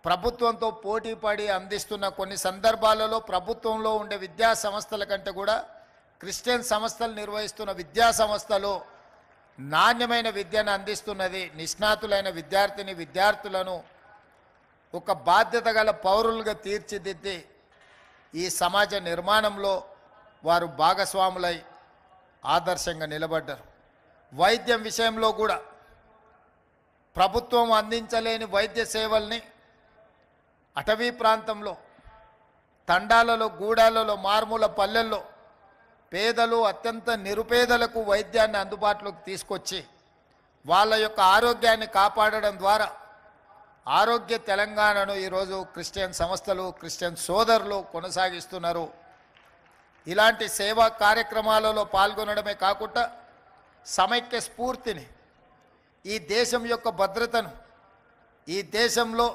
ప్రభుత్వంతో పోటీపడి అందిస్తున్న కొన్ని సందర్భాలలో ప్రభుత్వంలో ఉండే విద్యా సంస్థల కంటే కూడా క్రిస్టియన్ సంస్థలు నిర్వహిస్తున్న విద్యా సంస్థలు నాణ్యమైన విద్యను అందిస్తున్నది. నిష్ణాతులైన విద్యార్థులను ఒక బాధ్యత గల పౌరులుగా తీర్చిదిద్ది ఈ సమాజ నిర్మాణంలో వారు భాగస్వాములై ఆదర్శంగా నిలబడ్డారు. వైద్యం విషయంలో కూడా ప్రభుత్వం అందించలేని వైద్య సేవల్ని అటవీ ప్రాంతంలో, తండాలలో, గూడాలలో, మారుమూల పల్లెల్లో పేదలు, అత్యంత నిరుపేదలకు వైద్యాన్ని అందుబాటులోకి తీసుకొచ్చి వాళ్ళ యొక్క ఆరోగ్యాన్ని కాపాడడం ద్వారా ఆరోగ్య తెలంగాణను ఈరోజు క్రిస్టియన్ సంస్థలు, క్రిస్టియన్ సోదరులు కొనసాగిస్తున్నారు. ఇలాంటి సేవా కార్యక్రమాలలో పాల్గొనడమే కాకుండా సమైక్య స్ఫూర్తిని, ఈ దేశం యొక్క భద్రతను, ఈ దేశంలో